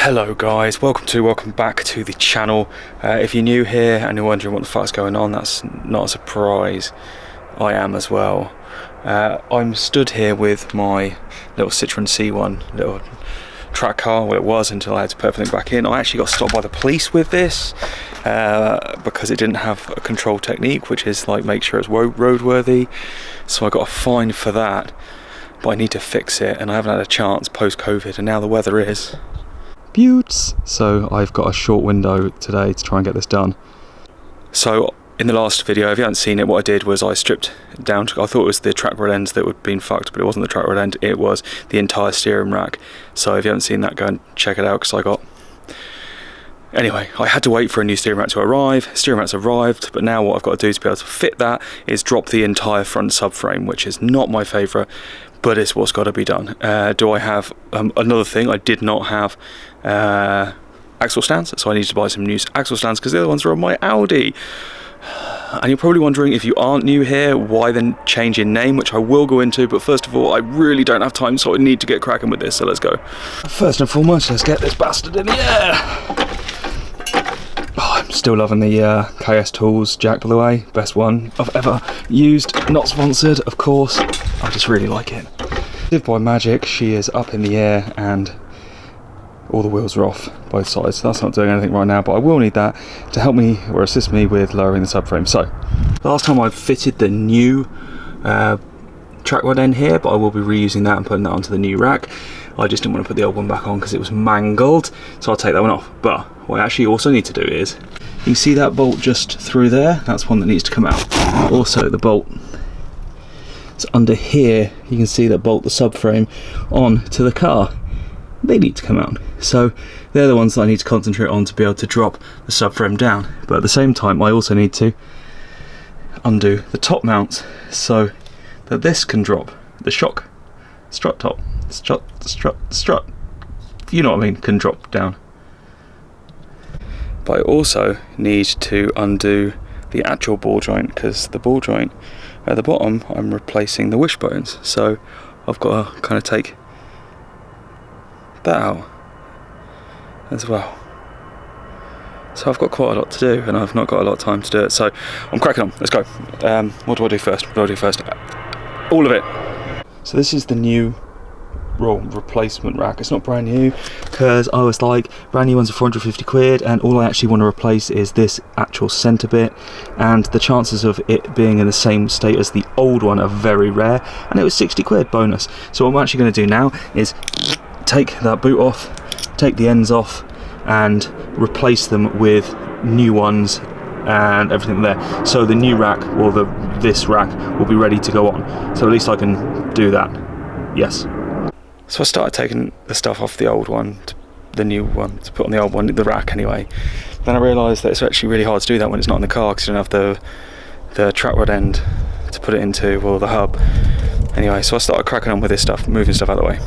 Hello guys, welcome back to the channel. If you're new here and you're wondering what the fuck's going on, that's not a surprise. I am as well. I'm stood here with my little Citroen C1 little track car. Well, it was until I had to put everything back in. I actually got stopped by the police with this because it didn't have a control technique, which is like make sure it's roadworthy. So I got a fine for that, but I need to fix it and I haven't had a chance post-COVID, and now the weather is beauts, so I've got a short window today to try and get this done. So in the last video, if you haven't seen it, what I did was I stripped down to, I thought it was the track rod ends that would been fucked, but it wasn't the track rod end, it was the entire steering rack. So if you haven't seen that, go and check it out, because anyway, I had to wait for a new steering rack to arrive. Steering rack's arrived, but now what I've got to do to be able to fit that is drop the entire front subframe, which is not my favourite, but it's what's got to be done. Do I have another thing? I did not have axle stands, so I need to buy some new axle stands because the other ones are on my Audi. And you're probably wondering, if you aren't new here, why then change in name, which I will go into, but first of all, I really don't have time, so I need to get cracking with this, so let's go. First and foremost, let's get this bastard in the air. I'm still loving the KS Tools jack, by the way. Best one I've ever used. Not sponsored, of course. I just really like it. Live by magic, she is up in the air and all the wheels are off both sides. So that's not doing anything right now, but I will need that to help me or assist me with lowering the subframe. So, last time I fitted the new track rod end here, but I will be reusing that and putting that onto the new rack. I just didn't want to put the old one back on because it was mangled, so I'll take that one off. But what I actually also need to do is, you can see that bolt just through there, that's one that needs to come out. Also the bolt, it's under here, you can see that bolt the subframe on to the car. They need to come out. So they're the ones that I need to concentrate on to be able to drop the subframe down. But at the same time, I also need to undo the top mounts so that this can drop. The shock strut top, strut, you know what I mean, can drop down. But I also need to undo the actual ball joint, because the ball joint at the bottom, I'm replacing the wishbones. So I've got to kind of take that out as well. So I've got quite a lot to do and I've not got a lot of time to do it, so I'm cracking on. Let's go. What do I do first? All of it. So this is the new replacement rack. It's not brand new because I was like, brand new ones are 450 quid and all I actually want to replace is this actual centre bit, and the chances of it being in the same state as the old one are very rare, and it was 60 quid bonus. So what I'm actually going to do now is take that boot off, take the ends off and replace them with new ones and everything there. So the new rack, or this rack, will be ready to go on. So at least I can do that. Yes. So I started taking the stuff off the old one, the new one, to put on the old one, the rack anyway. Then I realised that it's actually really hard to do that when it's not in the car, because you don't have the track rod end to put it into, or the hub. Anyway, so I started cracking on with this stuff, moving stuff out of the way.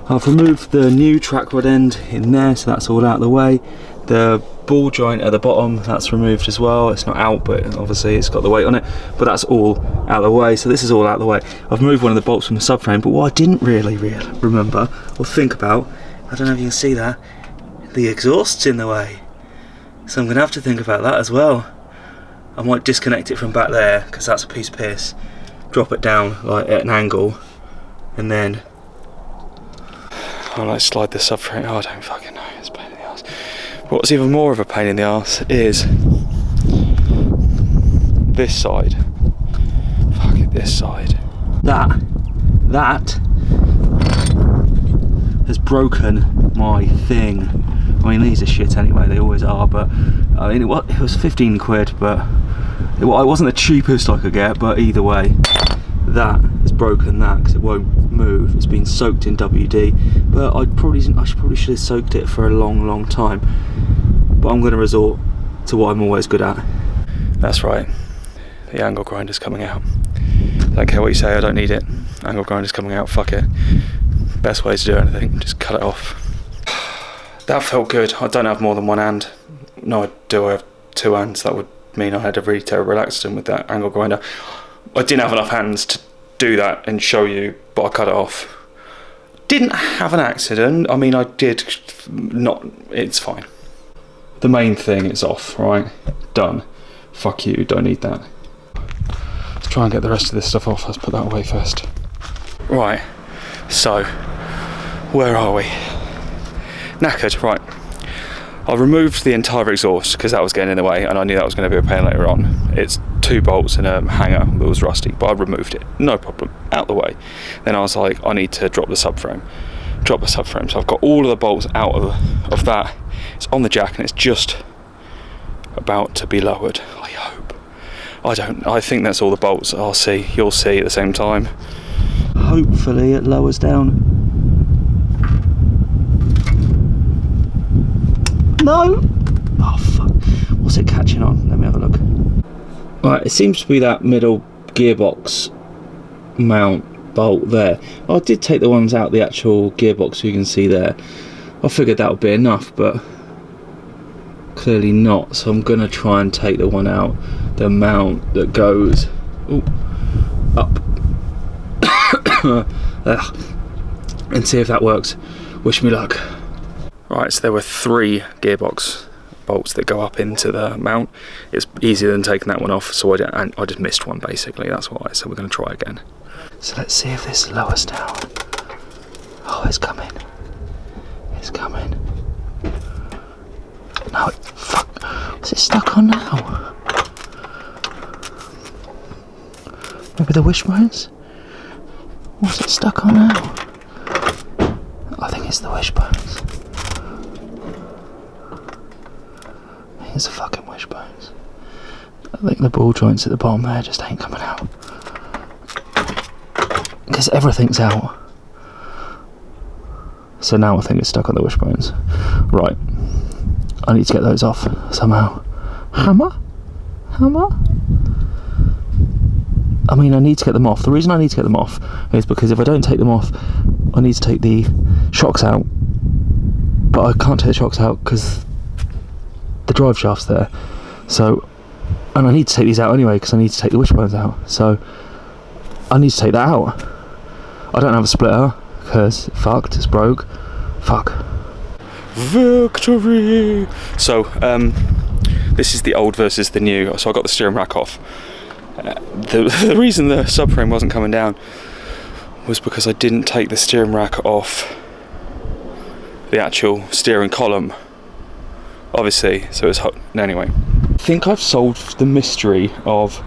I've removed the new track rod end in there, so that's all out of the way. The ball joint at the bottom, that's removed as well. It's not out, but obviously it's got the weight on it, but that's all out of the way. So this is all out of the way. I've moved one of the bolts from the subframe, but what I didn't really remember or think about, I don't know if you can see that, the exhaust's in the way. So I'm gonna have to think about that as well. I might disconnect it from back there, because that's a piece of piss. Drop it down like at an angle, and then I'll like slide the subframe. Oh, I don't fucking know, it's a pain in the arse. But what's even more of a pain in the arse is this side. Fuck it, this side. That has broken my thing. I mean, these are shit anyway, they always are, but I mean, it was 15 quid, but it wasn't the cheapest I could get, but either way, that has broken that because it won't move. It's been soaked in WD, but I probably should have soaked it for a long time. But I'm going to resort to what I'm always good at. That's right, the angle grinder's coming out. Don't care what you say, I don't need it. Angle grinder's coming out, fuck it. Best way to do anything, just cut it off. That felt good. I don't have more than one hand. No, I do have two hands. That would mean I had a really terrible accident with that angle grinder. I didn't have enough hands to do that and show you, but I cut it off. Didn't have an accident. I mean, I did not. It's fine. The main thing is off, right? Done. Fuck you, don't need that. Let's try and get the rest of this stuff off. Let's put that away first. Right, so, where are we? Knackered, right. I removed the entire exhaust because that was getting in the way and I knew that was going to be a pain later on. It's 2 bolts and a hanger that was rusty, but I removed it, no problem, out the way. Then I was like, I need to drop the subframe. So I've got all of the bolts out of that. It's on the jack and it's just about to be lowered, I hope. I think that's all the bolts. I'll see, you'll see at the same time. Hopefully it lowers down. No! Oh fuck. What's it catching on? Let me have a look. Right, it seems to be that middle gearbox mount bolt there. I did take the ones out the actual gearbox so you can see there. I figured that would be enough, but clearly not. So I'm gonna try and take the one out, the mount that goes up. And see if that works. Wish me luck. Right, so there were 3 gearbox bolts that go up into the mount. It's easier than taking that one off, so I just missed one basically, that's why, so we're going to try again. So let's see if this lowers down. Oh, it's coming. It's coming. No, fuck. What's it stuck on now? Maybe the wishbones? What's it stuck on now? I think it's the wishbones. It's the fucking wishbones. I think the ball joints at the bottom there just ain't coming out. Because everything's out. So now I think it's stuck on the wishbones. Right. I need to get those off somehow. Hammer? I mean, I need to get them off. The reason I need to get them off is because if I don't take them off, I need to take the shocks out. But I can't take the shocks out because the drive shaft's there. So, and I need to take these out anyway because I need to take the wishbones out. So, I need to take that out. I don't have a splitter because fucked, it's broke. Fuck. Victory! So, this is the old versus the new. So I got the steering rack off. The reason the subframe wasn't coming down was because I didn't take the steering rack off the actual steering column, obviously, so it's hot. Anyway, I think I've solved the mystery of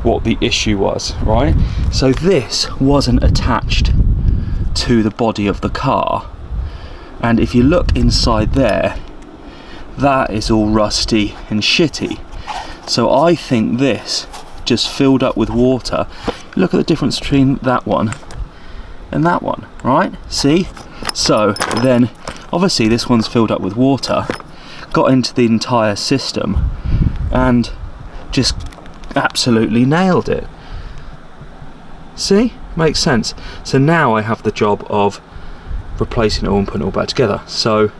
what the issue was, right? So this wasn't attached to the body of the car, and if you look inside there, that is all rusty and shitty. So I think this just filled up with water. Look at the difference between that one and that one, right? See? So then obviously this one's filled up with water, got into the entire system and just absolutely nailed it. See? Makes sense. So now I have the job of replacing it all and putting it all back together. So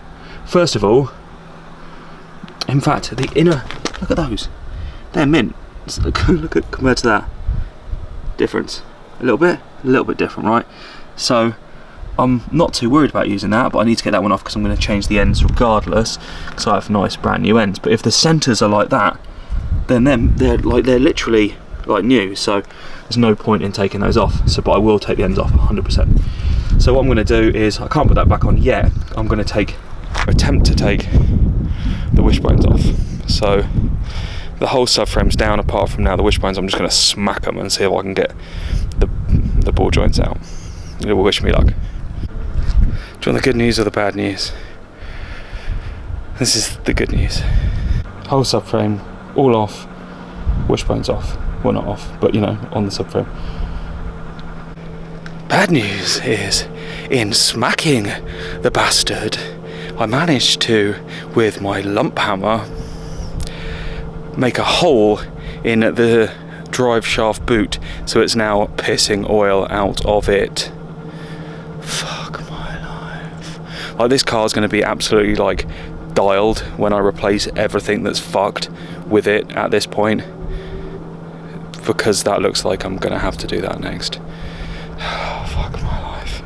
first of all, in fact, the inner, look at those, they're mint. Look at compared to that difference, a little bit different, right? So I'm not too worried about using that, but I need to get that one off because I'm going to change the ends regardless because I have nice brand new ends. But if the centers are like that, then they're literally like new, so there's no point in taking those off. So but I will take the ends off 100%. So what I'm going to do is, I can't put that back on yet, I'm going to attempt to take the wishbones off. So the whole subframe's down apart from now the wishbones. I'm just going to smack them and see if I can get the ball joints out. It will wish me luck. Do you want the good news or the bad news? This is the good news. Whole subframe all off, wishbones off. Well, not off, but you know, on the subframe. Bad news is, in smacking the bastard, I managed to, with my lump hammer, make a hole in the drive shaft boot, so it's now pissing oil out of it. Fuck my life. Like, this car's going to be absolutely like dialed when I replace everything that's fucked with it at this point, because that looks like I'm going to have to do that next. Fuck my life.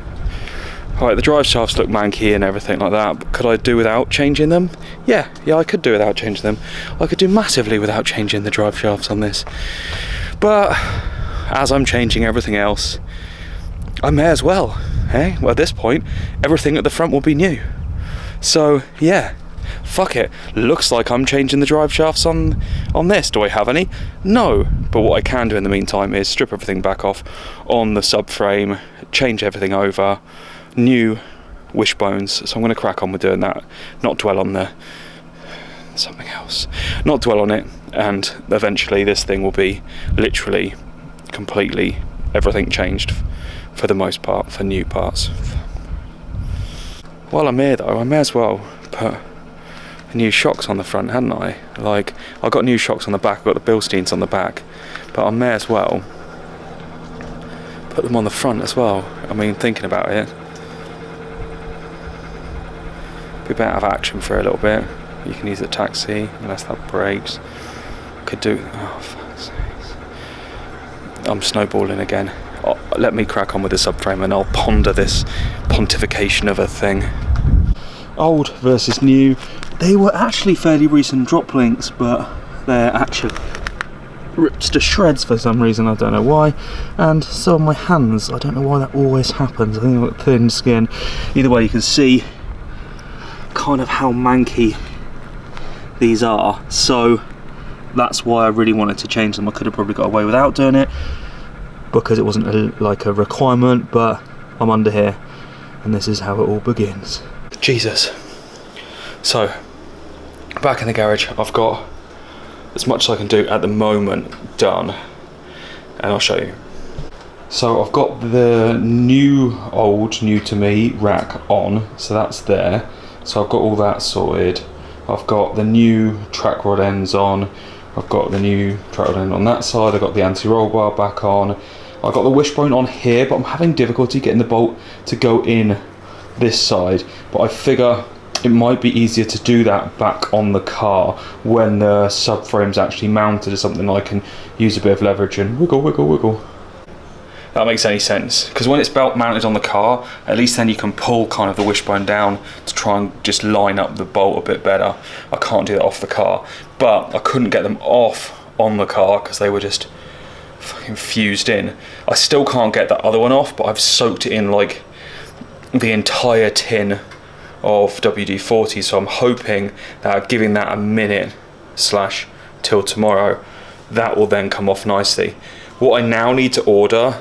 Alright, the drive shafts look manky and everything like that, but could I do without changing them? Yeah, I could do without changing them. I could do massively without changing the drive shafts on this. But as I'm changing everything else, I may as well, eh? Well, at this point, everything at the front will be new. So, yeah, fuck it. Looks like I'm changing the drive shafts on this. Do I have any? No. But what I can do in the meantime is strip everything back off on the subframe, change everything over, new wishbones. So I'm going to crack on with doing that, not dwell on the something else, not dwell on it, and eventually this thing will be literally completely everything changed for the most part, for new parts. While I'm here though, I may as well put new shocks on the front, hadn't I? Like, I've got new shocks on the back, I've got the Bilsteins on the back, but I may as well put them on the front as well. I mean, thinking about it, be better to have action for a little bit. You can use the taxi unless that breaks. Could do, oh fuck's sakes. I'm snowballing again. Let me crack on with the subframe and I'll ponder this pontification of a thing. Old versus new. They were actually fairly recent drop links, but they're actually ripped to shreds for some reason, I don't know why. And so are my hands. I don't know why that always happens. I think I've got thin skin. Either way, you can see kind of how manky these are. So that's why I really wanted to change them. I could have probably got away without doing it because it wasn't like a requirement, but I'm under here and this is how it all begins. Jesus. So, back in the garage, I've got as much as I can do at the moment done, and I'll show you. So I've got the new to me rack on, so that's there. So I've got all that sorted. I've got the new track rod ends on. I've got the new track rod end on that side. I've got the anti-roll bar back on. I've got the wishbone on here, but I'm having difficulty getting the bolt to go in this side. But I figure it might be easier to do that back on the car when the subframe's actually mounted or something. I can use a bit of leverage and wiggle, wiggle, wiggle. That makes any sense, because when it's belt mounted on the car, at least then you can pull kind of the wishbone down to try and just line up the bolt a bit better. I can't do that off the car, but I couldn't get them off on the car because they were just fucking fused in. I still can't get that other one off, but I've soaked it in like the entire tin of WD-40, so I'm hoping that giving that a minute / till tomorrow, that will then come off nicely. What I now need to order,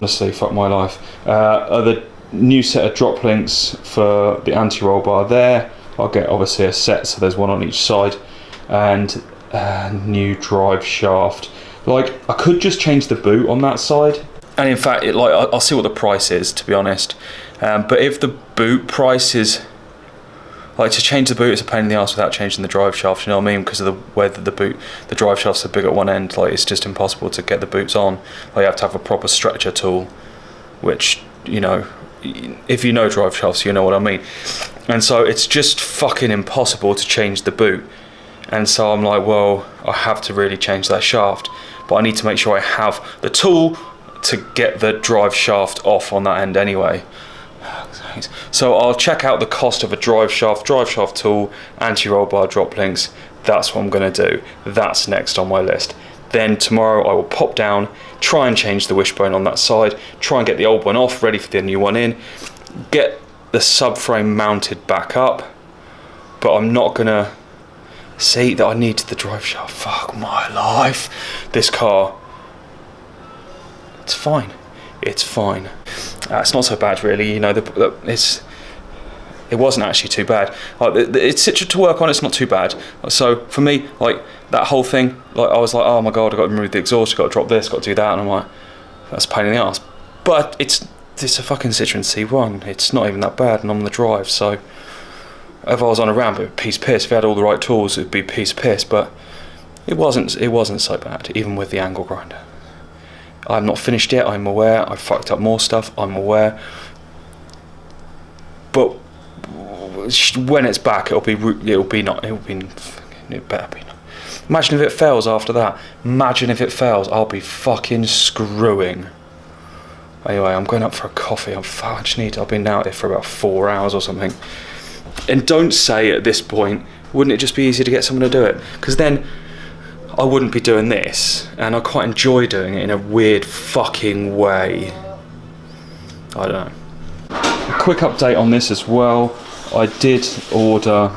honestly, fuck my life, are the new set of drop links for the anti-roll bar there. I'll get obviously a set, so there's one on each side, and a new drive shaft. Like, I could just change the boot on that side, and in fact, I'll see what the price is, to be honest. But if the boot price is, like, to change the boot, it's a pain in the ass without changing the drive shaft, you know what I mean? Because of the way that the drive shafts are big at one end, like, it's just impossible to get the boots on. Like, you have to have a proper stretcher tool, which, you know, if you know drive shafts, you know what I mean. And so it's just fucking impossible to change the boot. And so I'm like, well, I have to really change that shaft, but I need to make sure I have the tool to get the drive shaft off on that end anyway. So I'll check out the cost of a drive shaft tool, anti-roll bar drop links. That's what I'm going to do. That's next on my list. Then tomorrow I will pop down, try and change the wishbone on that side, try and get the old one off, ready for the new one in, get the subframe mounted back up, but I'm not going to see that I need the drive shaft. Fuck my life. This car, it's fine. It's fine. It's not so bad, really. You know, it wasn't actually too bad. It's situated to work on. It's not too bad. So for me, like, that whole thing, like, I was like, oh my god, I got to remove the exhaust, got to drop this, got to do that, and I'm like, that's a pain in the ass. But it's a fucking Citroen C1. It's not even that bad, and I'm on the drive. So if I was on a ramp, it would be piece piss. If I had all the right tools, it'd be piece piss. But it wasn't so bad, even with the angle grinder. I'm not finished yet, I'm aware. I fucked up more stuff, I'm aware. But when it's back, it better be not. Imagine if it fails after that. Imagine if it fails, I'll be fucking screwing. Anyway, I'm going up for a coffee. I've been out here for about 4 hours or something. And don't say at this point, wouldn't it just be easier to get someone to do it? Because then I wouldn't be doing this, and I quite enjoy doing it in a weird fucking way. I don't know. A quick update on this as well. I did order...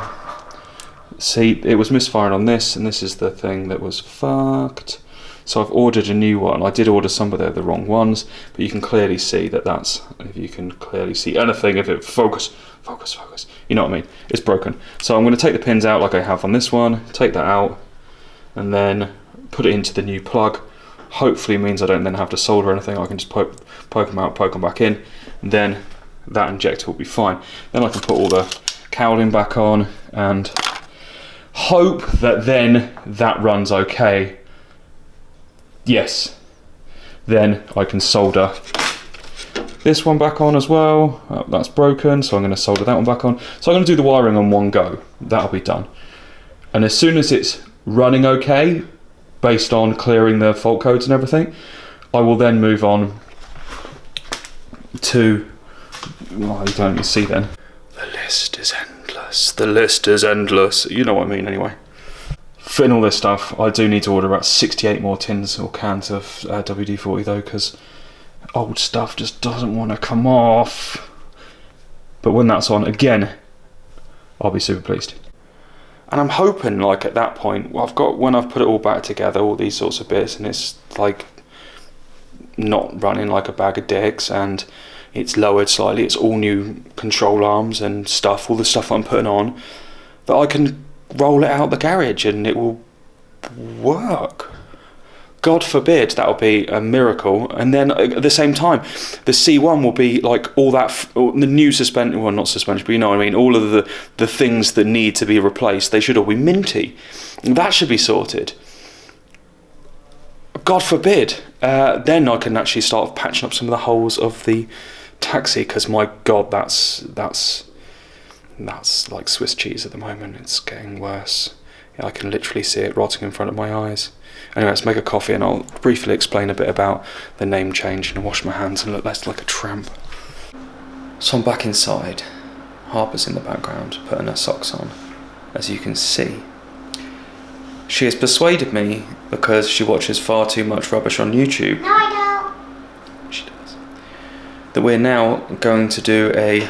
See, it was misfiring on this, and this is the thing that was fucked. So I've ordered a new one. I did order some, but they're the wrong ones. But you can clearly see that that's... If you can clearly see anything, if it... Focus. You know what I mean? It's broken. So I'm going to take the pins out like I have on this one. Take that out. And then put it into the new plug. Hopefully it means I don't then have to solder anything. I can just poke them out, poke them back in. And then that injector will be fine. Then I can put all the cowling back on and hope that then that runs okay. Yes, then I can solder this one back on as well. That's broken, so I'm going to solder that one back on. So I'm going to do the wiring on one go. That'll be done. And as soon as it's running okay, based on clearing the fault codes and everything, I will then move on to... Well, you don't see then. The list is endless. The list is endless. You know what I mean anyway. Fitting all this stuff, I do need to order about 68 more tins or cans of WD-40 though, because old stuff just doesn't want to come off. But when that's on again, I'll be super pleased. And I'm hoping, like, at that point, when I've put it all back together, all these sorts of bits, and it's like not running like a bag of dicks, and it's lowered slightly, it's all new control arms and stuff, all the stuff I'm putting on, that I can roll it out the garage and it will work. God forbid that'll be a miracle. And then at the same time, the C1 will be like all that, the new suspension, well, not suspension, but you know what I mean, all of the things that need to be replaced, they should all be minty. That should be sorted. God forbid, then I can actually start patching up some of the holes of the taxi, because my God, that's like Swiss cheese at the moment. It's getting worse. I can literally see it rotting in front of my eyes. Anyway, let's make a coffee and I'll briefly explain a bit about the name change and wash my hands and look less like a tramp. So I'm back inside. Harper's in the background, putting her socks on, as you can see. She has persuaded me, because she watches far too much rubbish on YouTube. No, I don't. She does. That we're now going to do a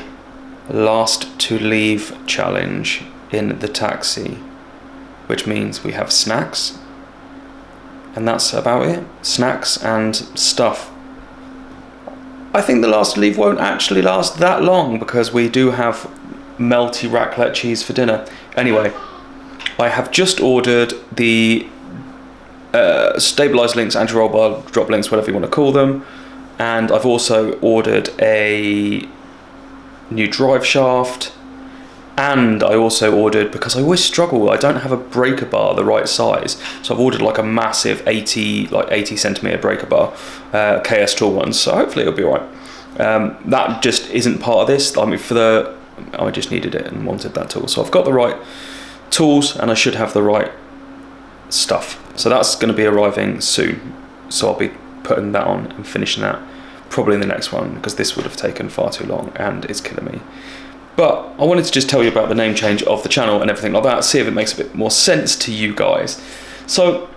last to leave challenge in the taxi, which means we have snacks, and that's about it. Snacks and stuff. I think the last to leave won't actually last that long, because we do have melty raclette cheese for dinner. Anyway, I have just ordered the stabilised links, anti-roll bar, drop links, whatever you want to call them, and I've also ordered a new drive shaft, and I also ordered, because I always struggle, I don't have a breaker bar the right size, so I've ordered like a massive 80 centimeter breaker bar, KS Tool one, so hopefully it'll be alright. That just isn't part of this. I mean, I just needed it and wanted that tool, so I've got the right tools and I should have the right stuff, so that's going to be arriving soon, so I'll be putting that on and finishing that probably in the next one, because this would have taken far too long and it's killing me. But I wanted to just tell you about the name change of the channel and everything like that, see if it makes a bit more sense to you guys. So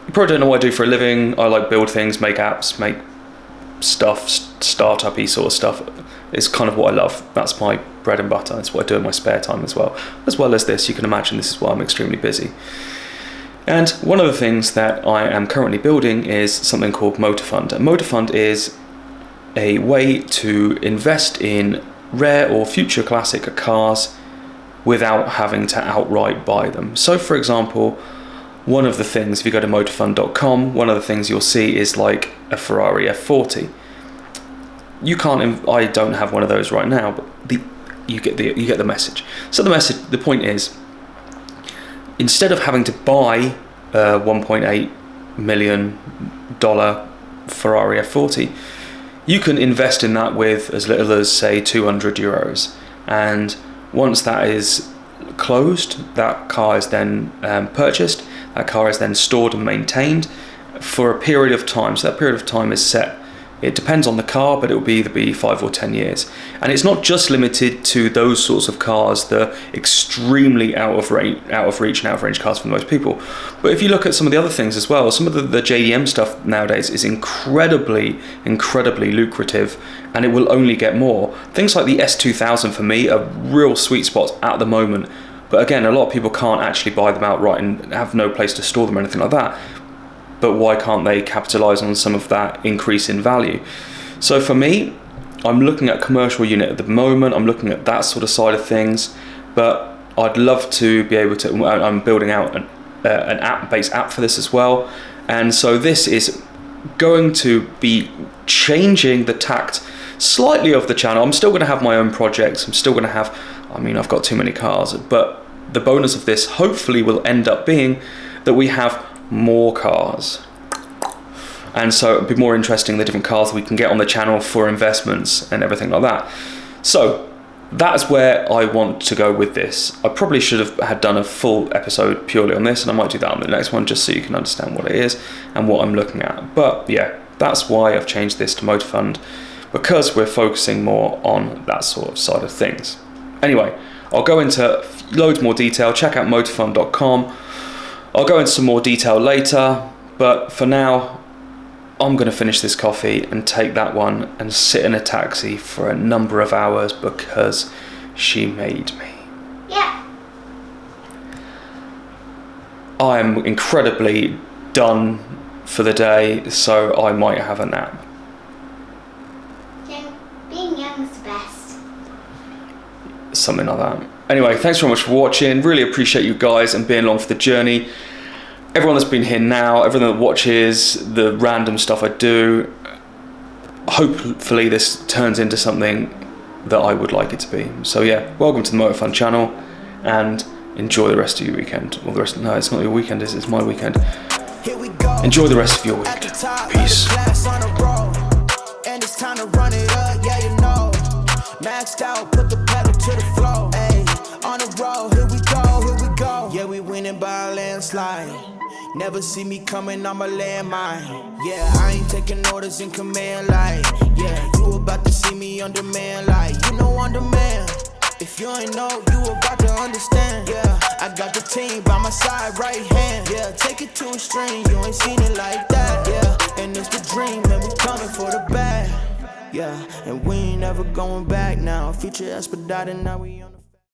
you probably don't know what I do for a living. I like build things, make apps, make stuff, startup-y sort of stuff. It's kind of what I love. That's my bread and butter. It's what I do in my spare time as well. As well as this, you can imagine this is why I'm extremely busy. And one of the things that I am currently building is something called Motorfund. And Motorfund is a way to invest in rare or future classic cars without having to outright buy them. So for example, one of the things, if you go to motorfund.com, one of the things you'll see is like a Ferrari F40. You can't, I don't have one of those right now, but you get the message. So the point is, instead of having to buy a $1.8 million Ferrari F40, you can invest in that with as little as, say, €200. And once that is closed, that car is then purchased, that car is then stored and maintained for a period of time. So that period of time is set It depends on the car, but it will either be 5 or 10 years. And it's not just limited to those sorts of cars, the extremely out of reach and out of range cars for most people. But if you look at some of the other things as well, some of the JDM stuff nowadays is incredibly lucrative, and it will only get more. Things like the S2000 for me are real sweet spots at the moment. But again, a lot of people can't actually buy them outright and have no place to store them or anything like that. But why can't they capitalize on some of that increase in value? So for me, I'm looking at commercial unit at the moment. I'm looking at that sort of side of things, but I'd love to be able to, I'm building out an app-based app for this as well. And so this is going to be changing the tact slightly of the channel. I'm still going to have my own projects. I'm still going to have, I've got too many cars, but the bonus of this hopefully will end up being that we have more cars, and so it'd be more interesting, the different cars that we can get on the channel for investments and everything like that. So that's where I want to go with this. I probably should have had done a full episode purely on this, and I might do that on the next one just so you can understand what it is and what I'm looking at. But yeah, that's why I've changed this to Motorfund, because we're focusing more on that sort of side of things. Anyway, I'll go into loads more detail. Check out motorfund.com. I'll go into some more detail later, but for now, I'm going to finish this coffee and take that one and sit in a taxi for a number of hours because she made me. Yeah. I'm incredibly done for the day, so I might have a nap. Being young is the best. Something like that. Anyway, thanks very much for watching. Really appreciate you guys and being along for the journey. Everyone that's been here now, everyone that watches the random stuff I do. Hopefully this turns into something that I would like it to be. So yeah, welcome to the Motorfund channel and enjoy the rest of your weekend. Well, no, it's not your weekend, it's my weekend. Enjoy the rest of your week. Peace. Maxed out, put the pedal to the floor. Ay, on the road, here we go. Yeah, we winning by a landslide. Never see me coming on my landmine. Yeah, I ain't taking orders in command like. Yeah, you about to see me on demand like. You know on demand. If you ain't know, you about to understand. Yeah, I got the team by my side, right hand. Yeah, take it to a string, you ain't seen it like that. Yeah, and it's the dream, man, we coming for the bag. Yeah, and we ain't ever going back now. Future expedited, now we on the